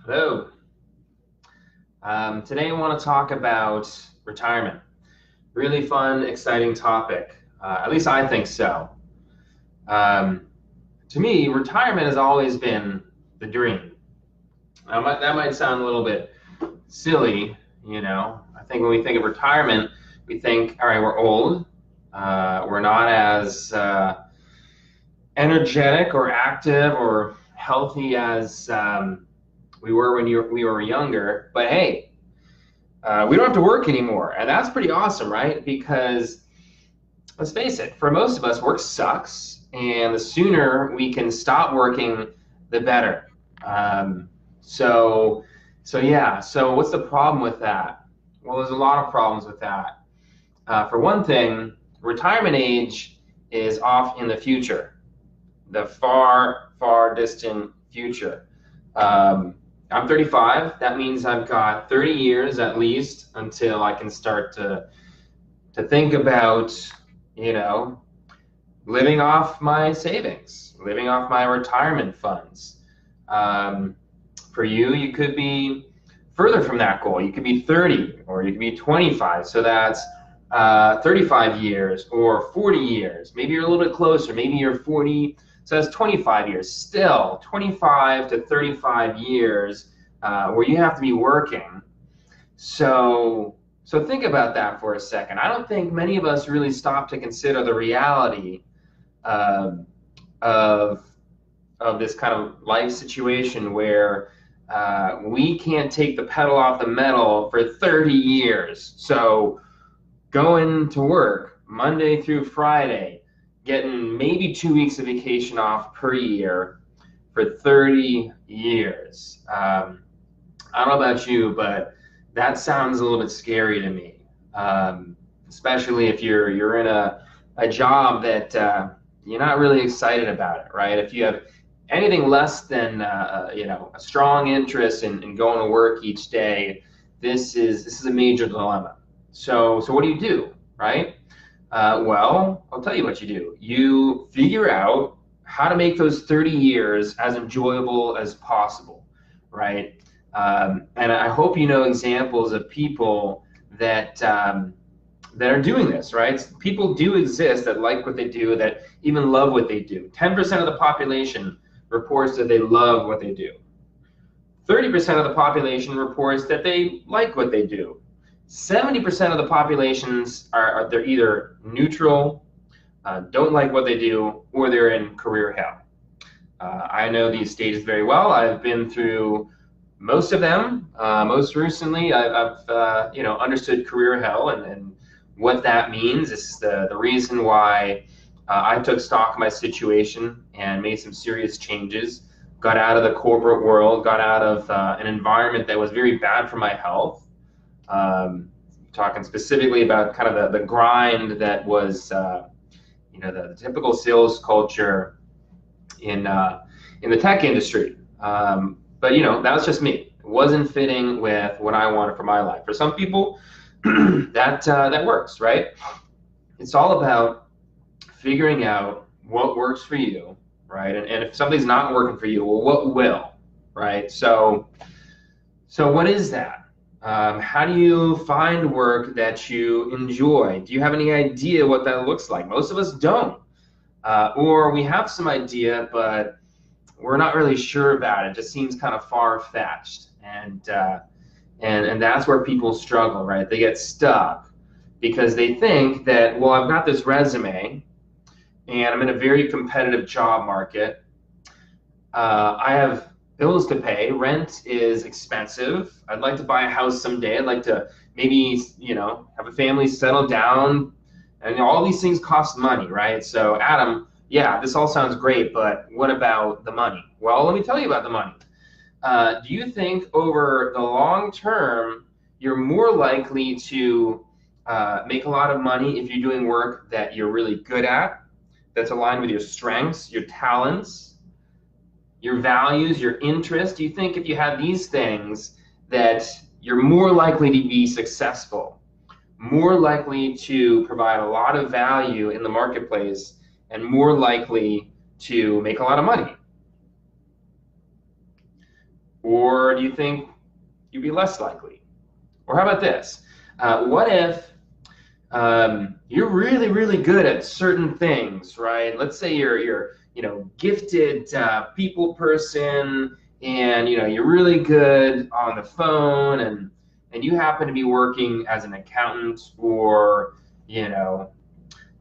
Hello. Today I want to talk about retirement. Really fun, exciting topic. At least I think so. Um, to me, retirement has always been the dream. That might sound a little bit silly, you know. I think when we think of retirement, we think, all right, we're old. We're not as energetic or active or healthy as we were when we were younger. But hey, we don't have to work anymore. And that's pretty awesome, right? Because let's face it, for most of us, work sucks. And the sooner we can stop working, the better. Um, so, so what's the problem with that? Well, there's a lot of problems with that. For one thing, retirement age is off in the future, the far, far distant future. Um, I'm 35. That means I've got 30 years at least until I can start to think about, you know, living off my savings, living off my retirement funds. Um, for you, you could be further from that goal. You could be 30 or you could be 25. So that's 35 years or 40 years. Maybe you're a little bit closer. Maybe you're 40. So that's 25 years. Still, 25 to 35 years where you have to be working. So think about that for a second. I don't think many of us really stop to consider the reality um, of this kind of life situation where we can't take the pedal off the metal for 30 years. So going to work Monday through Friday, getting maybe 2 weeks of vacation off per year for 30 years. I don't know about you, but that sounds a little bit scary to me, especially if you're in a job that you're not really excited about it, right? If you have anything less than a strong interest in going to work each day, this is a major dilemma. So what do, right? Well, I'll tell you what you do. You figure out how to make those 30 years as enjoyable as possible, right? And I hope you know examples of people that are doing this, right? People do exist that like what they do, that even love what they do. 10% of the population reports that they love what they do. 30% of the population reports that they like what they do. 70% of the populations are they're either neutral, don't like what they do, or they're in career hell. I know these stages very well. I've been through most of them. Most recently, I've understood career hell and what that means. This is the reason why I took stock of my situation and made some serious changes. Got out of the corporate world, got out of an environment that was very bad for my health. Talking specifically about kind of the grind that was, the typical sales culture in the tech industry. But that was just me. It wasn't fitting with what I wanted for my life. For some people, that works, right? It's all about figuring out what works for you, right? And if something's not working for you, well, what will, right? So what is that? How do you find work that you enjoy? Do you have any idea what that looks like? Most of us don't. Or we have some idea, but we're not really sure about it. It just seems kind of far-fetched. And that's where people struggle, right? They get stuck because they think that, well, I've got this resume and I'm in a very competitive job market. I have bills to pay. Rent is expensive. I'd like to buy a house someday. I'd like to maybe, have a family, settle down, and all these things cost money, right? So, Adam, yeah, this all sounds great, but what about the money? Well, let me tell you about the money. Do you think over the long term, you're more likely to make a lot of money if you're doing work that you're really good at, that's aligned with your strengths, your talents, your values, your interests? Do you think if you have these things that you're more likely to be successful, more likely to provide a lot of value in the marketplace, and more likely to make a lot of money? Or do you think you'd be less likely? Or how about this? What if you're really, really good at certain things, right? Let's say you're gifted people person, and you're really good on the phone, and you happen to be working as an accountant or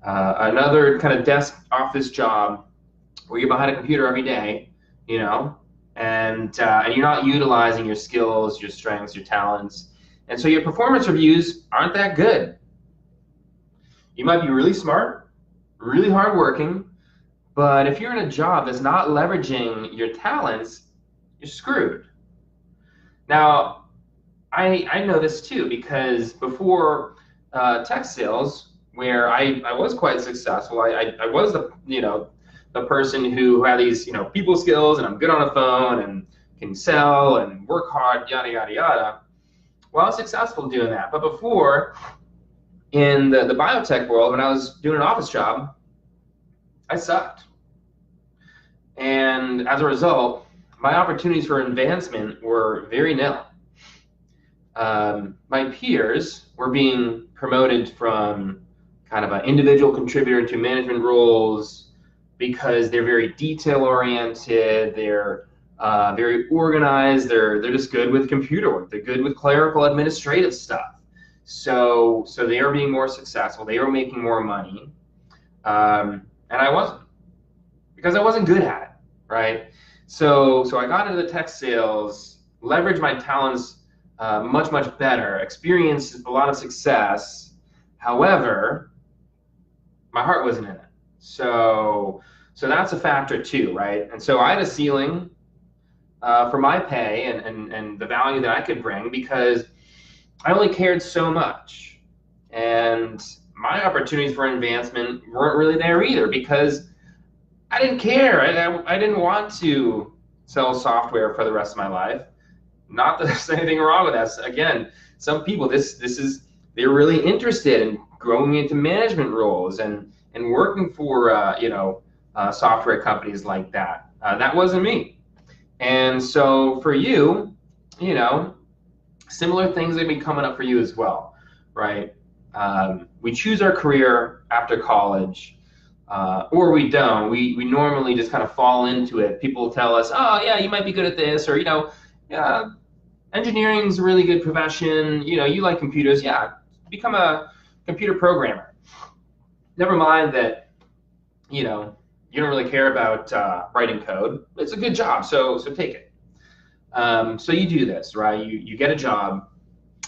another kind of desk office job where you're behind a computer every day, you know, and you're not utilizing your skills, your strengths, your talents, and so your performance reviews aren't that good. You might be really smart, really hardworking, but if you're in a job that's not leveraging your talents, you're screwed. Now, I know this too because before tech sales, where I was quite successful, I was the person who had these people skills, and I'm good on the phone and can sell and work hard, yada yada yada. Well, I was successful doing that, but before, in the biotech world, when I was doing an office job, I sucked. And as a result, my opportunities for advancement were very nil. My peers were being promoted from kind of an individual contributor to management roles because they're very detail oriented, they're very organized, they're just good with computer work, they're good with clerical administrative stuff. So they are being more successful, they are making more money, and I wasn't, because I wasn't good at it, right? So I got into the tech sales, leveraged my talents much, much better, experienced a lot of success. However, my heart wasn't in it. So that's a factor too, right? And so I had a ceiling for my pay and the value that I could bring because I only cared so much. And my opportunities for advancement weren't really there either because I didn't care. I didn't want to sell software for the rest of my life. Not that there's anything wrong with that. Again, some people, they're really interested in growing into management roles and working for software companies like that. That wasn't me. And so for you, similar things may be coming up for you as well, right? We choose our career after college, or we don't. We normally just kind of fall into it. People tell us, oh yeah, you might be good at this, or yeah, engineering's a really good profession. You like computers, yeah, become a computer programmer. Never mind that, you don't really care about writing code. It's a good job, so take it. So you do this, right? You get a job,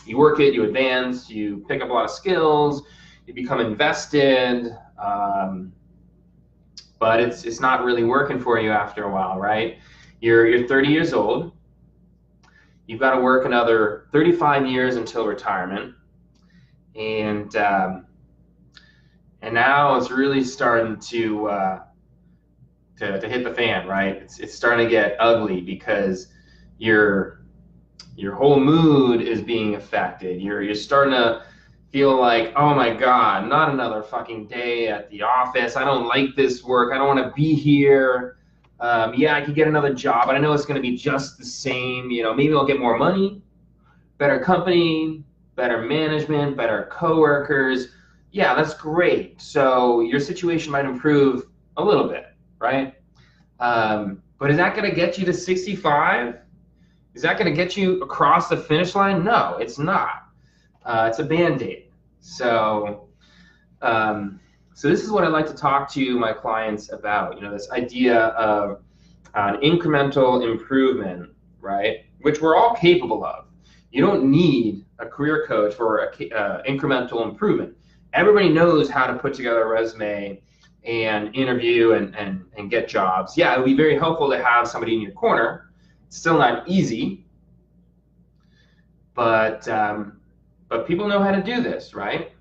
you work it, you advance, you pick up a lot of skills, you become invested, but it's not really working for you after a while, right? You're 30 years old. You've got to work another 35 years until retirement, and now it's really starting to hit the fan, right? It's starting to get ugly because your whole mood is being affected. You're starting to feel like, oh my God, not another fucking day at the office. I don't like this work. I don't want to be here. Yeah, I could get another job, but I know it's going to be just the same. Maybe I'll get more money, better company, better management, better coworkers. Yeah, that's great. So your situation might improve a little bit, right? But is that going to get you to 65? Is that going to get you across the finish line? No, it's not. It's a Band-Aid. So this is what I like to talk to my clients about, this idea of an incremental improvement, right? Which we're all capable of. You don't need a career coach for incremental improvement. Everybody knows how to put together a resume and interview and get jobs. Yeah, it would be very helpful to have somebody in your corner. It's still not easy, but people know how to do this, right?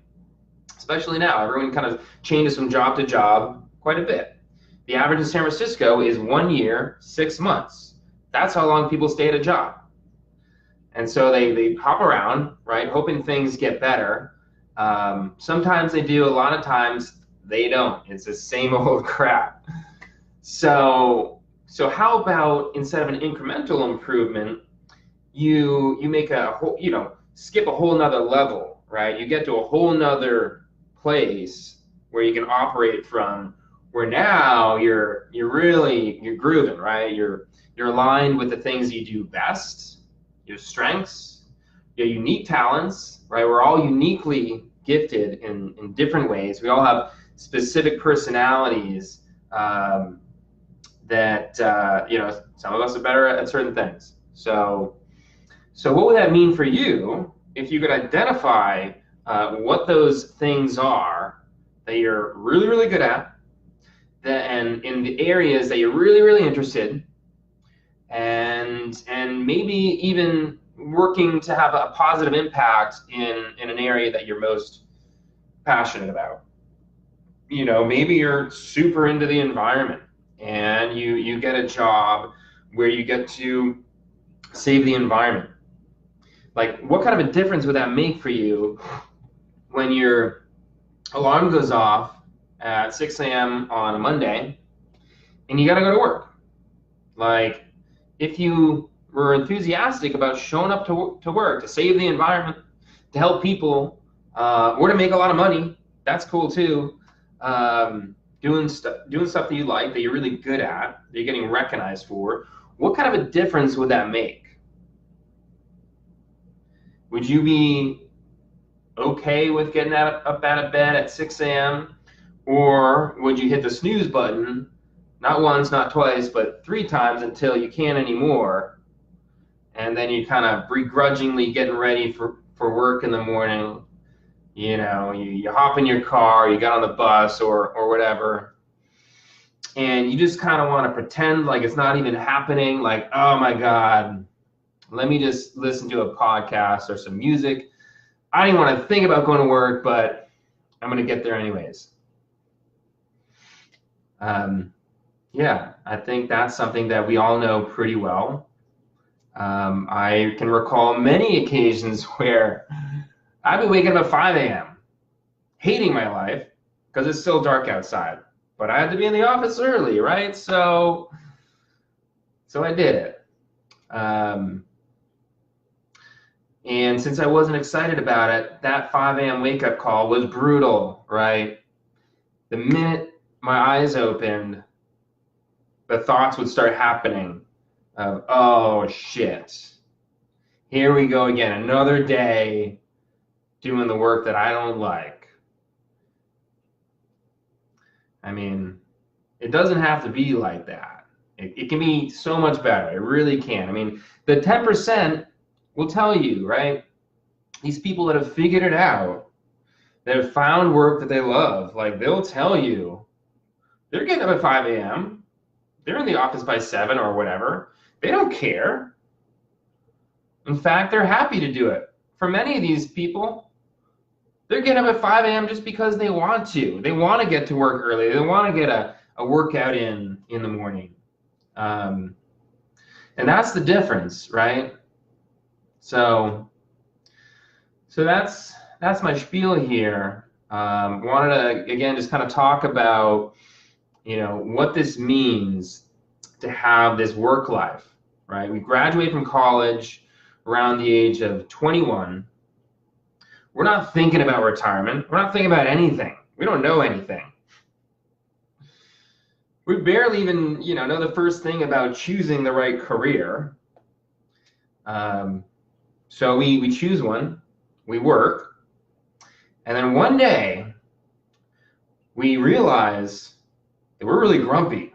Especially now, everyone kind of changes from job to job quite a bit. The average in San Francisco is 1 year, 6 months. That's how long people stay at a job. And so they hop around, right, hoping things get better. Sometimes they do, a lot of times they don't. It's the same old crap. So So how about instead of an incremental improvement, you make a whole, skip a whole nother level, right? You get to a whole nother place where you can operate from, where now you're grooving, right? You're aligned with the things you do best, your strengths, your unique talents, right? We're all uniquely gifted in different ways. We all have specific personalities that some of us are better at certain things. So what would that mean for you if you could identify what those things are that you're really, really good at, and in the areas that you're really, really interested, and maybe even working to have a positive impact in an area that you're most passionate about. Maybe you're super into the environment and you get a job where you get to save the environment. Like, what kind of a difference would that make for you when your alarm goes off at 6 a.m. on a Monday and you got to go to work? Like, if you were enthusiastic about showing up to work to save the environment, to help people, or to make a lot of money, that's cool too. Doing stuff that you like, that you're really good at, that you're getting recognized for, what kind of a difference would that make? Would you be okay with getting up out of bed at 6 a.m.? Or would you hit the snooze button, not once, not twice, but 3 times until you can't anymore, and then you kind of begrudgingly getting ready for work in the morning? You hop in your car, you got on the bus or whatever, and you just kind of want to pretend like it's not even happening, like, oh my God, let me just listen to a podcast or some music. I don't even want to think about going to work, but I'm going to get there anyways. Yeah, I think that's something that we all know pretty well. I can recall many occasions where I've been waking up at 5 a.m., hating my life because it's still dark outside, but I had to be in the office early, right? So I did it. And since I wasn't excited about it, that 5 a.m. wake-up call was brutal, right? The minute my eyes opened, the thoughts would start happening of, oh, shit. Here we go again, another day doing the work that I don't like. I mean, it doesn't have to be like that. It can be so much better. It really can. I mean, the 10% will tell you, right? These people that have figured it out, that have found work that they love, like, they'll tell you they're getting up at 5 a.m. They're in the office by 7 or whatever. They don't care. In fact, they're happy to do it. For many of these people, they're getting up at 5 a.m. just because they want to. They want to get to work early. They want to get a workout in the morning. And that's the difference, right? So that's my spiel here. Wanted to, again, just kind of talk about, what this means to have this work life, right? We graduate from college around the age of 21. We're not thinking about retirement. We're not thinking about anything. We don't know anything. We barely even, know the first thing about choosing the right career. So we choose one, we work, and then one day we realize that we're really grumpy,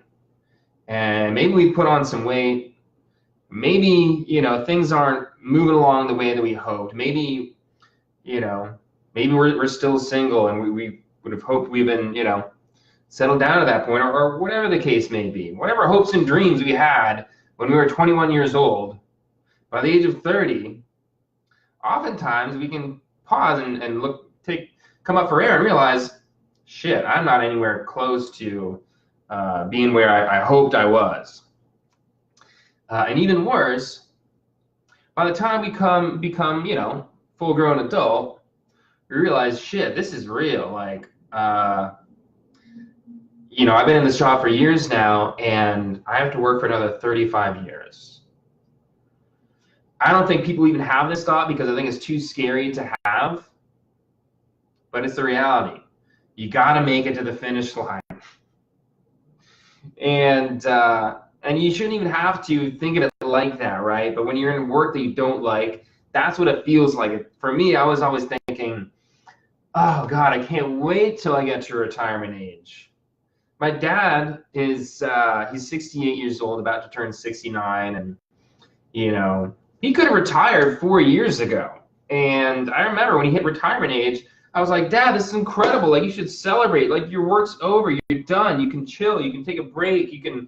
and maybe we put on some weight. Maybe, things aren't moving along the way that we hoped. Maybe, maybe we're still single, and we would have hoped we've been, settled down at that point, or whatever the case may be. Whatever hopes and dreams we had when we were 21 years old, by the age of 30, oftentimes we can pause and come up for air and realize, shit, I'm not anywhere close to being where I hoped I was. And even worse, by the time we become, full-grown adult, we realize, shit, this is real. Like, I've been in this job for years now, and I have to work for another 35 years. I don't think people even have this thought because I think it's too scary to have, but it's the reality. You got to make it to the finish line. And you shouldn't even have to think of it like that, right? But when you're in work that you don't like, that's what it feels like. For me, I was always thinking, oh God, I can't wait till I get to retirement age. My dad is he's 68 years old, about to turn 69, and he could have retired 4 years ago. And I remember when he hit retirement age, I was like, Dad, this is incredible. Like, you should celebrate. Like, your work's over. You're done. You can chill. You can take a break. You can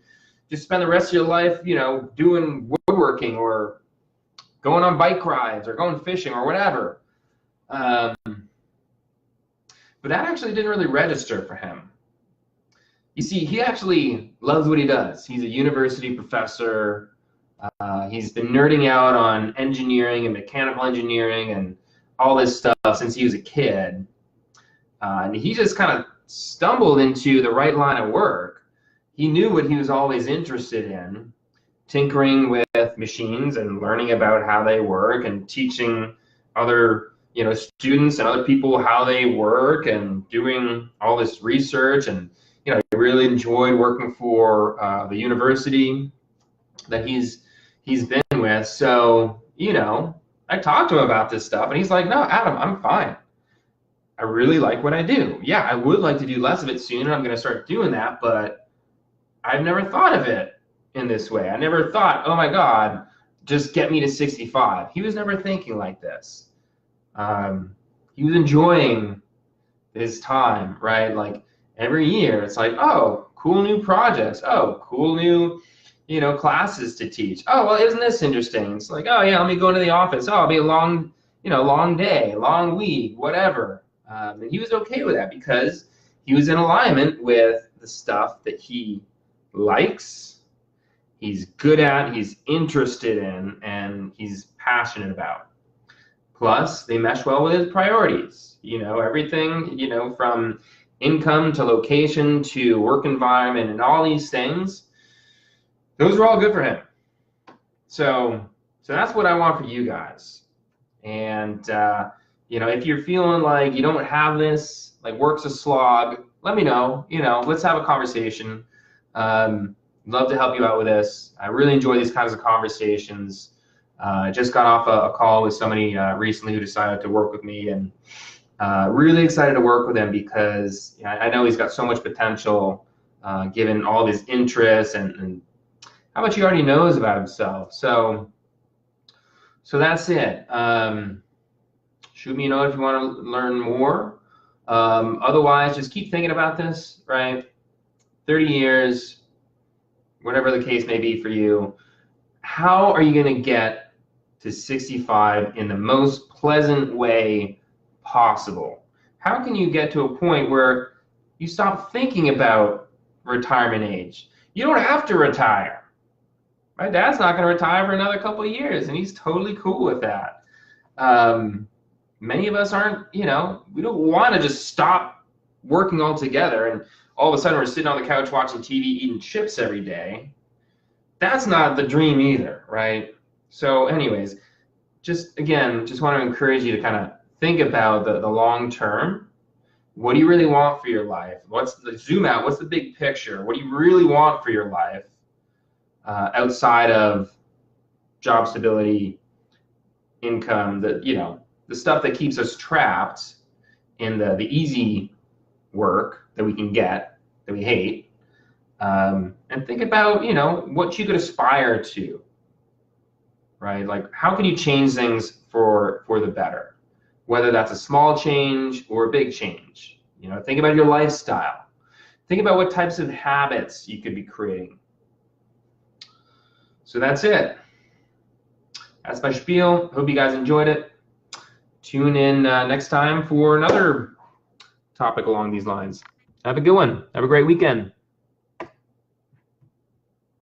just spend the rest of your life, doing woodworking or going on bike rides or going fishing or whatever. But that actually didn't really register for him. You see, he actually loves what he does. He's a university professor. He's been nerding out on engineering and mechanical engineering and all this stuff since he was a kid. And he just kind of stumbled into the right line of work. He knew what he was always interested in, tinkering with machines and learning about how they work and teaching other students and other people how they work and doing all this research. And he really enjoyed working for the university that he's been with. So I talked to him about this stuff, and he's like, no, Adam, I'm fine. I really like what I do. Yeah, I would like to do less of it soon, and I'm going to start doing that, but I've never thought of it in this way. I never thought, oh my God, just get me to 65. He was never thinking like this. He was enjoying his time, right? Like, every year, it's like, oh, cool new projects. Oh, cool new classes to teach. Oh, well, isn't this interesting? It's like, oh yeah, let me go into the office. Oh, it'll be a long day, long week, whatever. And he was okay with that because he was in alignment with the stuff that he likes, he's good at, he's interested in, and he's passionate about. Plus, they mesh well with his priorities. Everything, from income to location to work environment and all these things. Those are all good for him. So that's what I want for you guys. And if you're feeling like you don't have this, like work's a slog, let me know. Let's have a conversation. Love to help you out with this. I really enjoy these kinds of conversations. I just got off a call with somebody recently who decided to work with me, and really excited to work with him because I know he's got so much potential given all of his interests and how much he already knows about himself. So that's it. Shoot me a note if you want to learn more. Otherwise, just keep thinking about this, right? 30 years, whatever the case may be for you. How are you going to get to 65 in the most pleasant way possible? How can you get to a point where you stop thinking about retirement age? You don't have to retire. My dad's not going to retire for another couple of years, and he's totally cool with that. Many of us aren't, we don't want to just stop working altogether and all of a sudden we're sitting on the couch watching TV, eating chips every day. That's not the dream either, right? So anyways, just want to encourage you to kind of think about the long term. What do you really want for your life? Zoom out, what's the big picture? What do you really want for your life? Outside of job stability, income, the stuff that keeps us trapped in the easy work that we can get, that we hate, and think about, what you could aspire to, right? Like, how can you change things for the better? Whether that's a small change or a big change. Think about your lifestyle. Think about what types of habits you could be creating. So that's it. That's my spiel. Hope you guys enjoyed it. Tune in next time for another topic along these lines. Have a good one. Have a great weekend.